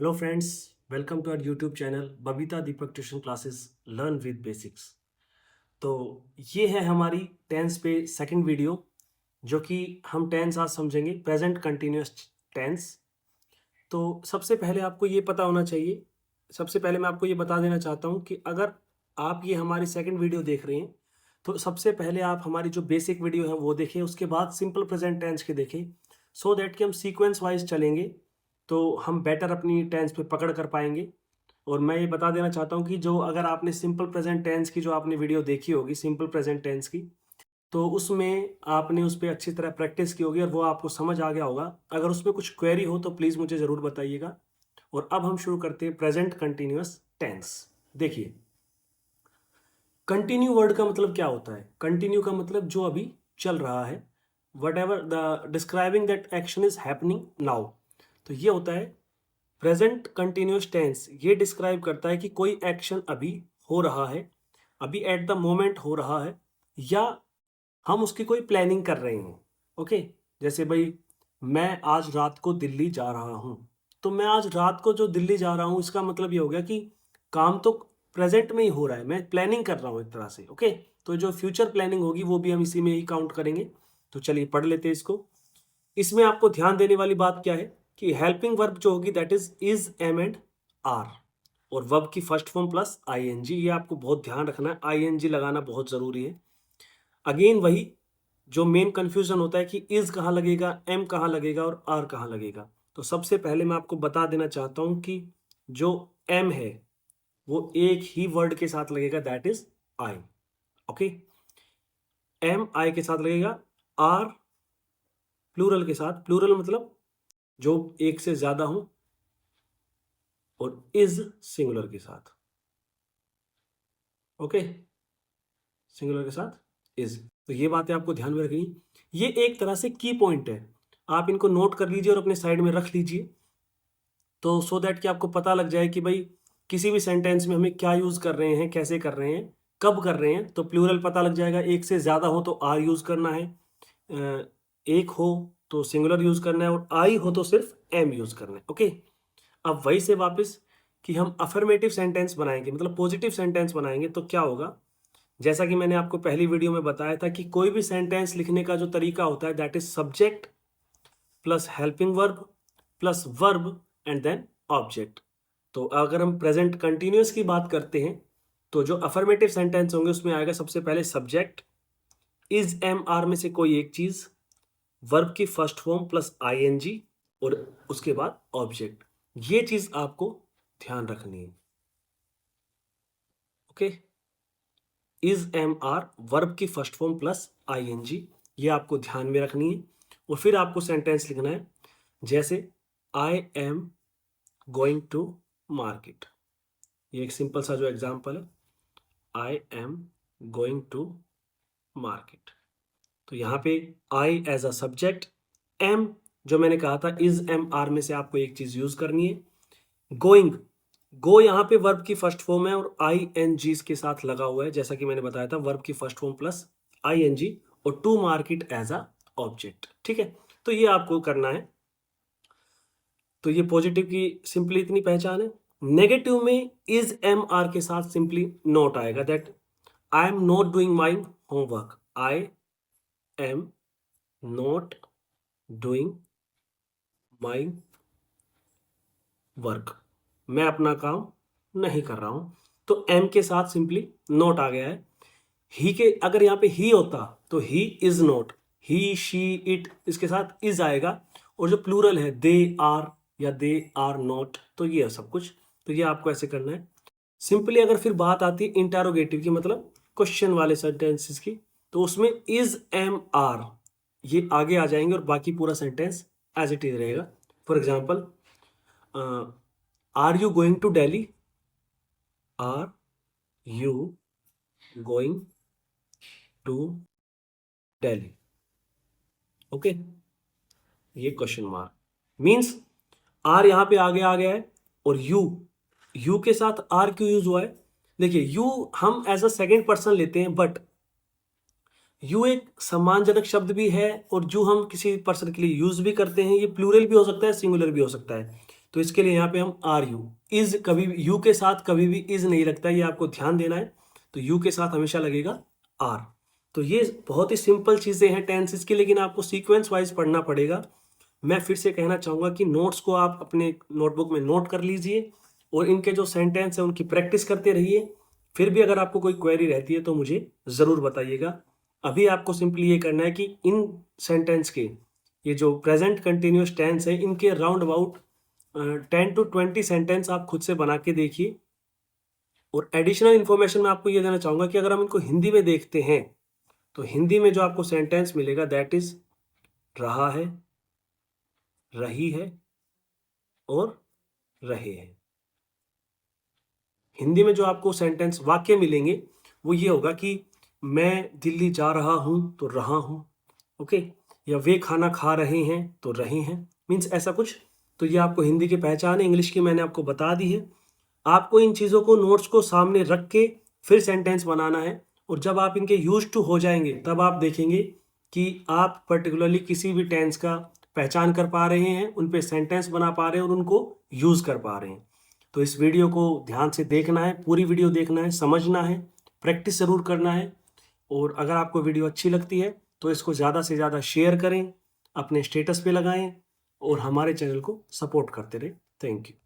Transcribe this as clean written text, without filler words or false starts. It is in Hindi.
Hello friends, welcome to our YouTube channel Babita Deepak tuition classes learn with basics. तो ये है हमारी टेंस पे सेकंड वीडियो, जो कि हम टेंस आज समझेंगे प्रेजेंट कंटिन्यूअस टेंस। तो सबसे पहले आपको ये पता होना चाहिए, सबसे पहले मैं आपको ये बता देना चाहता हूँ कि अगर आप ये हमारी सेकंड वीडियो देख रहे हैं तो सबसे पहले आप हमारी जो बेसिक वीडियो है वो देखें, उसके बाद सिंपल प्रेजेंट टेंस के देखें, सो दैट कि हम सीक्वेंस वाइज चलेंगे तो हम बेटर अपनी टेंस पे पकड़ कर पाएंगे। और मैं ये बता देना चाहता हूँ कि जो अगर आपने सिंपल प्रेजेंट टेंस की जो आपने वीडियो देखी होगी सिंपल प्रेजेंट टेंस की, तो उसमें आपने उस पर अच्छी तरह प्रैक्टिस की होगी और वो आपको समझ आ गया होगा। अगर उसमें कुछ क्वेरी हो तो प्लीज़ मुझे ज़रूर बताइएगा। और अब हम शुरू करते हैं प्रेजेंट कंटिन्यूअस टेंस। देखिए, कंटिन्यू वर्ड का मतलब क्या होता है? कंटिन्यू का मतलब जो अभी चल रहा है, what ever the describing that action is happening now. तो ये होता है प्रेजेंट कंटिन्यूअस टेंस। ये डिस्क्राइब करता है कि कोई एक्शन अभी हो रहा है, अभी एट द मोमेंट हो रहा है, या हम उसकी कोई प्लानिंग कर रहे हैं। ओके, जैसे भाई मैं आज रात को दिल्ली जा रहा हूँ, तो मैं आज रात को जो दिल्ली जा रहा हूँ इसका मतलब ये हो गया कि काम तो प्रेजेंट में ही हो रहा है, मैं प्लानिंग कर रहा हूँ एक तरह से। ओके, तो जो फ्यूचर प्लानिंग होगी वो भी हम इसी में ही काउंट करेंगे। तो चलिए पढ़ लेते हैं इसको। इसमें आपको ध्यान देने वाली बात क्या है कि हेल्पिंग वर्ब जो होगी that is am and are, और वर्ब की फर्स्ट फॉर्म प्लस आईएनजी। ये आपको बहुत ध्यान रखना है, आईएनजी लगाना बहुत जरूरी है। अगेन वही जो मेन कंफ्यूजन होता है कि इज कहाँ लगेगा, एम कहाँ लगेगा और आर कहाँ लगेगा। तो सबसे पहले मैं आपको बता देना चाहता हूं कि जो एम है वो एक ही वर्ड के साथ लगेगा, that is I. Okay, M I के साथ लगेगा, आर प्लूरल के साथ, प्लूरल मतलब जो एक से ज्यादा हो, और इज सिंगुलर के साथ। ओके, सिंगुलर के साथ इज। तो ये बातें आपको ध्यान में रखनी, ये एक तरह से की पॉइंट है, आप इनको नोट कर लीजिए और अपने साइड में रख लीजिए, तो सो दैट कि आपको पता लग जाए कि भाई किसी भी सेंटेंस में हमें क्या यूज कर रहे हैं, कैसे कर रहे हैं, कब कर रहे हैं। तो प्लूरल पता लग जाएगा, एक से ज्यादा हो तो आर यूज करना है, एक हो तो सिंगुलर यूज करना है, और आई हो तो सिर्फ एम यूज करना है। ओके, अब वही से वापस कि हम अफर्मेटिव सेंटेंस बनाएंगे, मतलब पॉजिटिव सेंटेंस बनाएंगे, तो क्या होगा, जैसा कि मैंने आपको पहली वीडियो में बताया था कि कोई भी सेंटेंस लिखने का जो तरीका होता है that is subject plus helping verb plus verb and then object. तो अगर हम प्रेजेंट कंटिन्यूअस की बात करते हैं तो जो अफर्मेटिव सेंटेंस होंगे उसमें आएगा सबसे पहले सब्जेक्ट, इज एम आर में से कोई एक चीज, वर्ब की फर्स्ट फॉर्म प्लस आईएनजी, और उसके बाद ऑब्जेक्ट। ये चीज आपको ध्यान रखनी है। Okay, is am are verb की फर्स्ट फॉर्म प्लस आईएनजी, ये आपको ध्यान में रखनी है। और फिर आपको सेंटेंस लिखना है, जैसे I am going to market. ये एक सिंपल सा जो एग्जांपल है, I am going to market. तो यहाँ पे I as a subject, am जो मैंने कहा था इज एम आर में से आपको एक चीज यूज करनी है, गोइंग, गो यहाँ पे वर्ब की फर्स्ट फॉर्म है और आई एन जी के साथ लगा हुआ है, जैसा कि मैंने बताया था वर्ब की first form plus I N G, और to market as a object. ठीक है, तो ये आपको करना है। तो ये पॉजिटिव की सिंपली इतनी पहचान है। नेगेटिव में इज एम आर के साथ सिंपली नॉट आएगा, that I am not doing my homework, I am not doing my work, मैं अपना काम नहीं कर रहा हूं। तो एम के साथ सिंपली नॉट आ गया है। ही के अगर यहाँ पे ही होता तो he is not, he she it इसके साथ इज आएगा, और जो प्लूरल है दे आर या दे आर नॉट, तो ये है सब कुछ। तो ये आपको ऐसे करना है सिंपली। अगर फिर बात आती है इंटरोगेटिव की, मतलब क्वेश्चन वाले सेंटेंसेस की, तो उसमें इज एम आर ये आगे आ जाएंगे और बाकी पूरा सेंटेंस एज इट इज रहेगा। For example, are you going to Delhi, are you going to Delhi. Okay, ये क्वेश्चन मार्क मीन्स आर यहां पे आगे आ गया है, और यू के साथ आर क्यों यूज हुआ है? देखिए, यू हम एज अ सेकेंड पर्सन लेते हैं, बट यू एक सम्मानजनक शब्द भी है, और जो हम किसी पर्सन के लिए यूज भी करते हैं, ये प्लूरल भी हो सकता है, सिंगुलर भी हो सकता है। तो इसके लिए यहाँ पे हम आर यू, इज कभी भी यू के साथ कभी भी इज नहीं लगता, ये आपको ध्यान देना है। तो यू के साथ हमेशा लगेगा आर। तो ये बहुत ही सिंपल चीज़ें हैं टेंसेस की, लेकिन आपको सीक्वेंस वाइज पढ़ना पड़ेगा। मैं फिर से कहना चाहूँगा कि नोट्स को आप अपने नोटबुक में नोट कर लीजिए और इनके जो सेंटेंस हैं उनकी प्रैक्टिस करते रहिए। फिर भी अगर आपको कोई क्वेरी रहती है तो मुझे ज़रूर बताइएगा। अभी आपको सिंपली ये करना है कि इन सेंटेंस के, ये जो प्रेजेंट कंटिन्यूस टेंस है, इनके राउंड अबाउट 10 to 20 सेंटेंस आप खुद से बना के देखिए। और एडिशनल इन्फॉर्मेशन मैं आपको ये देना चाहूँगा कि अगर हम इनको हिंदी में देखते हैं तो हिंदी में जो आपको सेंटेंस मिलेगा दैट इज रहा है, रही है और रहे हैं। हिंदी में जो आपको सेंटेंस वाक्य मिलेंगे वो ये होगा कि मैं दिल्ली जा रहा हूँ तो रहा हूँ, ओके, या वे खाना खा रहे हैं तो रहे हैं, मीन्स ऐसा कुछ। तो ये आपको हिंदी की पहचान है, इंग्लिश की मैंने आपको बता दी है। आपको इन चीज़ों को, नोट्स को सामने रख के फिर सेंटेंस बनाना है। और जब आप इनके यूज टू हो जाएंगे तब आप देखेंगे कि आप पर्टिकुलरली किसी भी टेंस का पहचान कर पा रहे हैं, उन पे सेंटेंस बना पा रहे हैं और उनको यूज़ कर पा रहे हैं। तो इस वीडियो को ध्यान से देखना है, पूरी वीडियो देखना है, समझना है, प्रैक्टिस ज़रूर करना है। और अगर आपको वीडियो अच्छी लगती है तो इसको ज़्यादा से ज़्यादा शेयर करें, अपने स्टेटस पे लगाएं और हमारे चैनल को सपोर्ट करते रहें। Thank you.